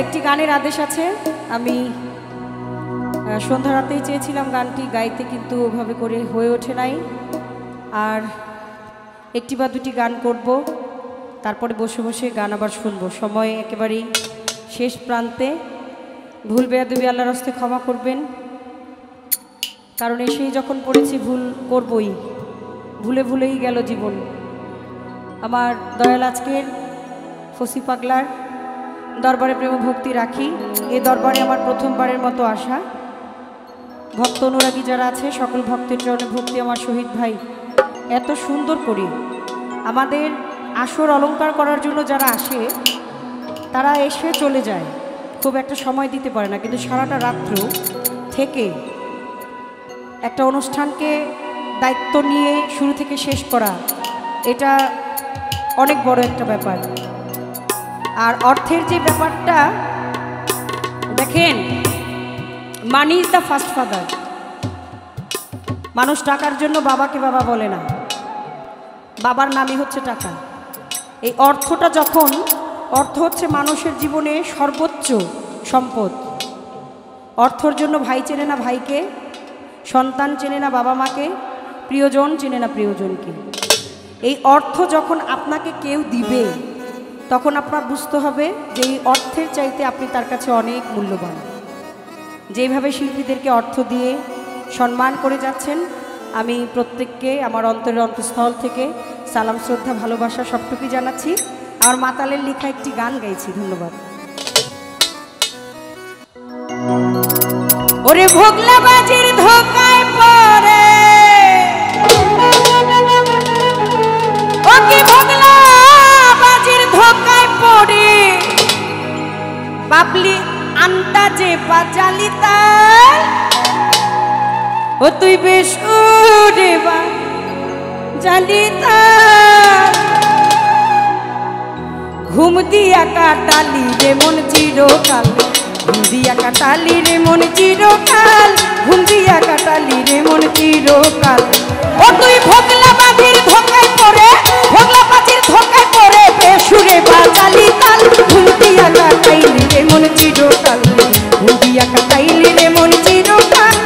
একটি গানের আদেশ আছে। আমি সন্ধ্যা রাতেই চেয়েছিলাম গানটি গাইতে, কিন্তু ওভাবে করে হয়ে ওঠে নাই। আর একটি বা দুটি গান করব, তারপরে বসে বসে গান আবার শুনবো। সময় একেবারেই শেষ প্রান্তে। ভুল বেয়াদবি আল্লাহর হস্তে ক্ষমা করবেন, কারণ এসেই যখন পড়েছি ভুল করবই, ভুলে ভুলেই গেল জীবন। আমার দয়াল আজকের ফসি পাগলার দরবারে প্রেম ভক্তি রাখি। এ দরবারে আমার প্রথমবারের মতো আসা। ভক্ত অনুরাগী যারা আছে সকল ভক্তের চরণে ভক্তি। আমার শহীদ ভাই এত সুন্দর করে আমাদের আসর অলংকার করার জন্য যারা আসে তারা এসে চলে যায়, খুব একটা সময় দিতে পারে না, কিন্তু সারাটা রাত্র থেকে একটা অনুষ্ঠানকে দায়িত্ব নিয়ে শুরু থেকে শেষ করা, এটা অনেক বড় একটা ব্যাপার। আর অর্থের যে ব্যাপারটা দেখেন, money is the first father. মানুষ টাকার জন্য বাবাকে বাবা বলে না, বাবার নামই হচ্ছে টাকা। এই অর্থটা যখন, অর্থ হচ্ছে মানুষের জীবনে সর্বোচ্চ সম্পদ। অর্থর জন্য ভাই চেনে না ভাইকে, সন্তান চেনে না বাবা মাকে, প্রিয়জন চেনে না প্রিয়জনকে। এই অর্থ যখন আপনাকে কেউ দিবে তখন আপনার বুঝতে হবে যে এই অর্থের চাইতে আপনি তার কাছে অনেক মূল্যবান। যেভাবে শিল্পীদেরকে অর্থ দিয়ে সম্মান করে যাচ্ছেন, আমি প্রত্যেককে আমার অন্তরের অন্তঃস্থল থেকে সালাম, শ্রদ্ধা, ভালোবাসা সবটুকুই জানাচ্ছি। আমার মাতালের লেখা একটি গান গাইছি। ধন্যবাদ। ওরে ভোগলা বাজির ধোকায় পড়ে, ও কি ভোগলা বাজির ধোকায় পড়ে, বাবলি আন্দাজে বাজালি তার, ও তুই বেশ উড়ে বা জালি তার, ঘুম দিয়া কাটালি রে মন চিরকাল, ঘুম দিয়া কাটালি রে মন চিরকাল, ঘুম দিয়া কাটালি রে মন চিরকাল। ও তুই ভোগলা বাজির ধোকায় পড়ে, ভোগলা বাজির ধোকায় পড়ে, বেসুরে বাজালি তাল, ঘুম দিয়া কাটাইলি রে মন চিরকাল, ঘুম দিয়া কাটাইলি রে মন চিরকাল,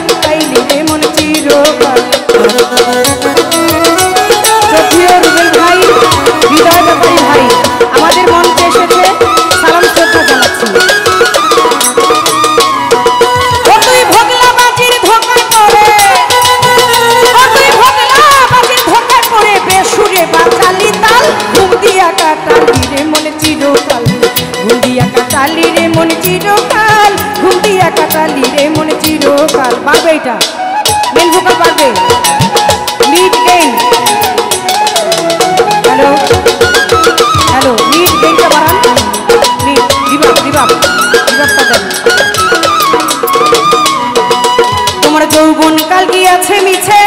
কাটাইলি রে মন চিরকাল। ভাই, হৃদয় ব্যাপারী ভাই আমাদের মঞ্চে এসেছে, সালাম শ্রদ্ধা জানাচ্ছি। ও তুই ভোগলা বাজির ধোকায় পড়ে, ও তুই ভোগলা বাজির ধোকায় পড়ে, বেসুরে বাজালি তাল, ঘুম দিয়া কাটালি রে মন চিরকাল, ঘুম দিয়া কাটালি রে মন চিরকাল, ঘুম দিয়া কাটালি রে মন চিরকাল। পারবে এটা? মেন ভোকাল পারবে? Lead gain, hello hello, lead গেইনটা বাড়ান, লিড রিভাব রিভাব রিভাবটা দেন। তোমার যৌবন কাল গিয়াছে মিছে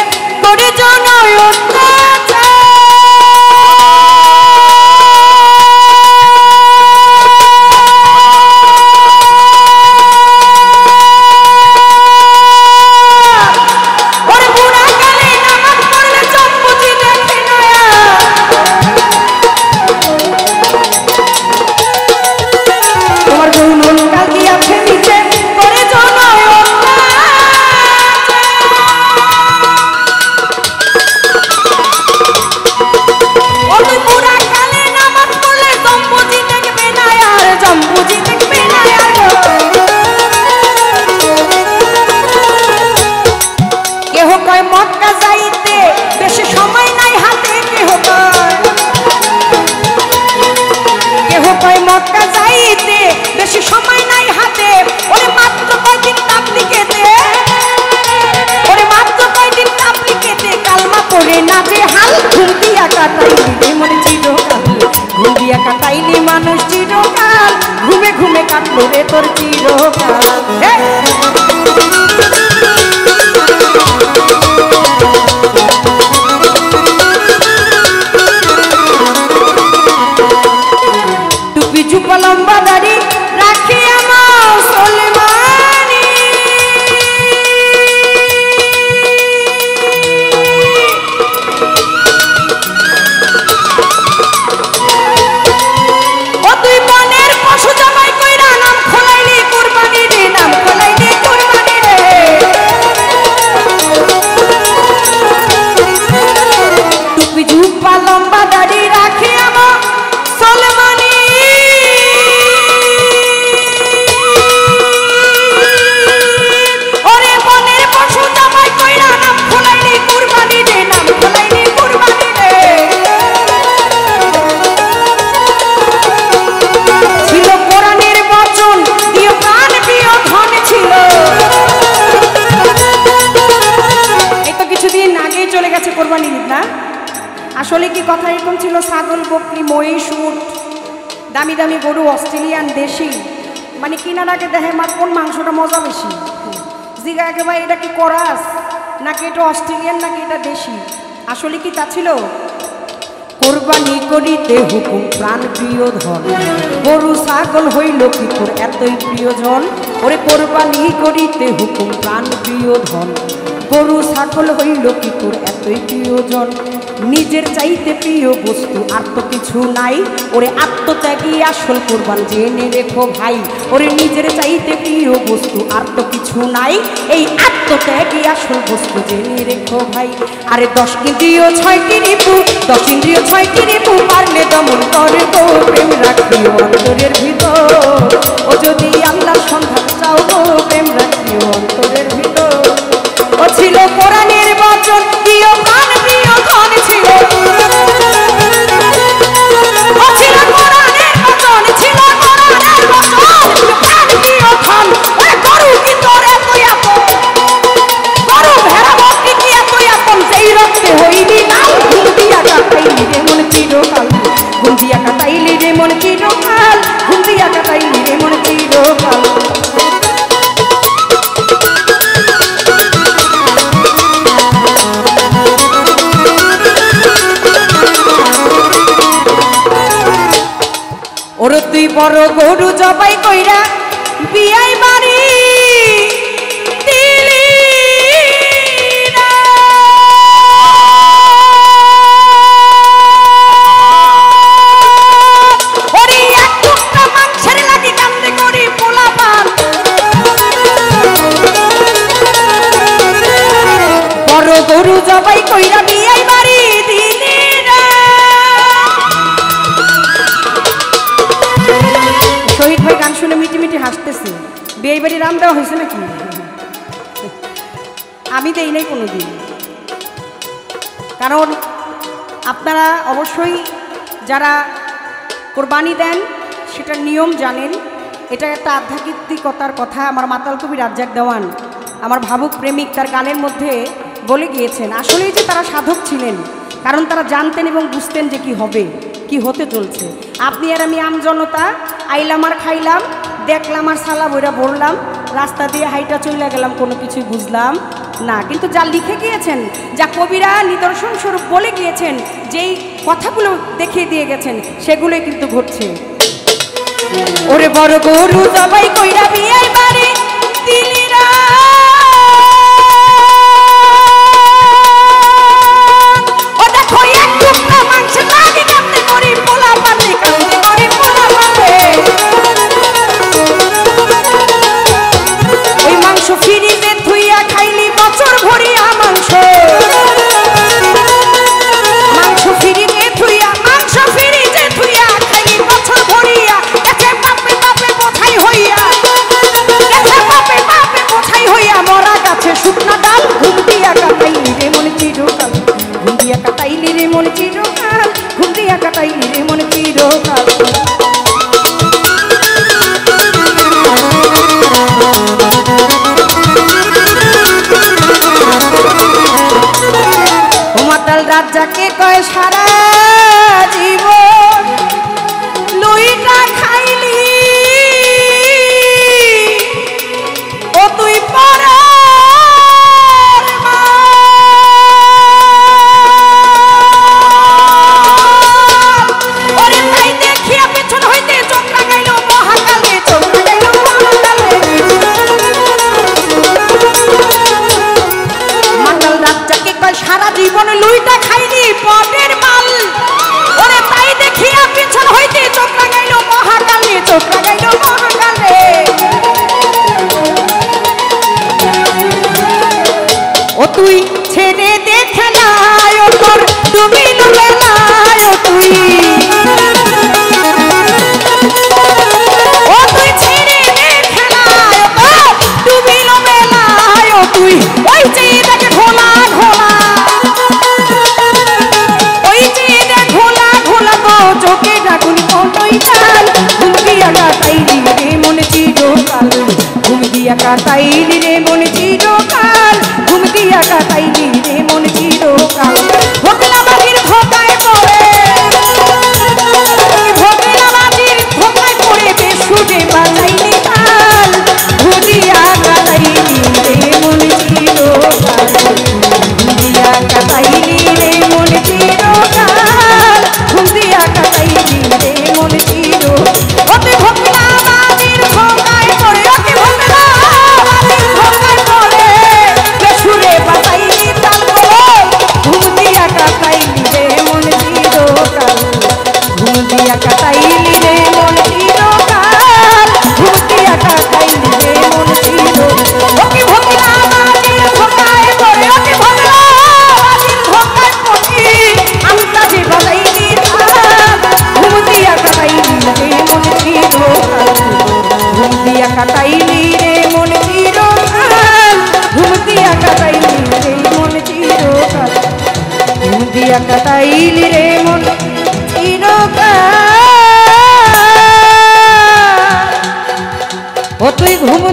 করে জনয়ন, কাটাইলি মানুষ চিরকাল, ঘুমে ঘুমে কাটলো রে তোর চিরকাল। টুপি চুপা লম্বা দাড়ি রাখি আমার সলমানি, ও তুই মনের পশু জামাই ছিল ছাগল, বকরি, মহিষ, উট, দামি দামি গরু, অস্ট্রেলিয়ান দেশি, মানে কেনার আগে দেখে মা কোন মাংসটা মজা বেশি। জিগা আগে ভাই এটা কি করাস নাকি এটা অস্ট্রেলিয়ান নাকি এটা দেশি, আসলে কি তা ছিল? কোরবানি করিতে হুকুম প্রাণ প্রিয় ধন, গরু ছাগল হইল কি তোর এতই প্রিয়জন? ওরে কোরবানি করিতে হুকুম প্রাণ প্রিয় ধন, গরু ছাগল হইল কি তোর এতই প্রিয়জন? নিজের চাইতে প্রিয় বস্তু আর তো কিছু নাই, ওরে আত্মত্যাগী আসল কোরবান জেনে রেখো ভাই। ওরে নিজের চাইতে প্রিয় বস্তু আর তো কিছু নাই, এই আত্মত্যাগী আসল বস্তু জেনে রেখো ভাই। আরে 10 ইন্দ্রিয় 6টি রিপু, 10 ইন্দ্রিয় 6টি রিপু, পারলে দমন করে গো প্রেম রাখিও অন্তরের ভিতর। ও যদি আল্লাহর সন্ধান চাও গো প্রেম রাখিও অন্তরের ভিতর। ও ছিল কোরআনের বচন, প্রিয় প্রাণ প্রিয় ধন ছিল, ও ছিল কোরআনের বচন, ছিল কোরআনের বচন, প্রাণ প্রিয় ধন। ওরে গরু কি তোর এতই আপন, গরু ভেড়া বকরি কি এতই আপন, যেই রক্তে হইবি লাল, ঘুম দিয়া কাটাইলি রে মন চিরকাল, ঘুম দিয়া কাটাইলি রে মন চিরকাল, ঘুম দিয়া কাটাইলি রে মন চিরকাল। ওরে তুই বড় গরু জবাই কইরা বিয়াই বাড়ি দিলি না, ওরে এক টুকরা মাংসের লাগি কান্দে করি পোলাপান। বড় গরু জবাই কইরা বিয়াই বাড়ি দিলি না। শহীদ ভাই গান শুনে মিটি মিটি হাসতেছে, বিয়ে বাড়ি রাম দেওয়া হয়েছে নাকি? আমি দেই নাই কোনোদিন, কারণ আপনারা অবশ্যই যারা কোরবানি দেন সেটার নিয়ম জানেন। এটা একটা আধ্যাত্মিকতার কথা। আমার মাতাল কবি রাজ্জাক দেওয়ান, আমার ভাবুক প্রেমিক, তার গানের মধ্যে বলে গিয়েছেন আসলেই যে তারা সাধক ছিলেন, কারণ তারা জানতেন এবং বুঝতেন যে কি হবে, কি হতে চলছে। আপনি আর আমি আম জনতা আইলাম আর খাইলাম, দেখলাম আর সালা বইরা ভরলাম, রাস্তা দিয়ে হাইটা চলে গেলাম, কোনো কিছুই বুঝলাম না। কিন্তু যা লিখে গিয়েছেন, যা কবিরা নিদর্শন স্বরূপ বলে গিয়েছেন, যেই কথাগুলো দেখিয়ে দিয়ে গেছেন, সেগুলোই কিন্তু ঘটছে। ওরে বড় গরু জবাই কইরা বিয়াই বাড়ি দিলি না, ও দেখো এক টুকরা মাংস লাগে কান্দে করি পোলা পানে, কান্দে করি পোলা পানে। ওই মাংস ফ্রিজে থুইয়া খাইলি বছর ভরিয়া মাংস, মাংস ফ্রিজে থুইয়া, মাংস ফ্রিজে থুইয়া খাইলি বছর ভরিয়া। এতে বাপে বাপে বোঝাই হইয়া, এতে বাপে বাপে বোঝাই হইয়া, মরা গাছে শুকনা ডাল, ঘুম দিয়া কাটাইলি রে মন চিরকাল, ঘুম দিয়া কাটাইলি রে মন চিরকাল, ঘুম দিয়া কাটাইলি রে মন চিরকাল। মাতাল রাজ্জাকে কয় সারা জীবন লুইটা খাইলি, ও তুই পরার মাল। ওরে তাই দেখিয়া পেছন হইতে চোখ লাগাইল মহাকালে, চোখ লাগাইল মহাকালে। মাতাল রাজ্জাকে কয় সারা জীবন লুইটা খাইনি পদের মাল, ওরে তাই দেখিয়া পিছন হইতে চোখ লাগাইল মহাকালে, চোখ লাগাইল মহাকালে। ও তুই ছেড়ে দেখে নাই, ও তোর তুমি বেলায়, ও তুই, ও তুই ছেড়ে দেখে নাই, ও তোর তুমি বেলায়, ও তুই ওই যে দেখে ঘোলা ঘোলা, ওই যে দেখ ঘোলা ঘোলা তো চোখে ডাকুন কতই কাল, ঘুম দিয়া কাটাইলি রে মন চিরকাল, ঘুম দিয়া কাটাইলি রে মন চিরকাল, ঘুম দিয়া কাটাইলি রে মন চিরকাল। ভোগলা বাহির ভোগায় পড়ে, দিয়া কাটাইলি রে মন চিরকাল ও তুই ঘুম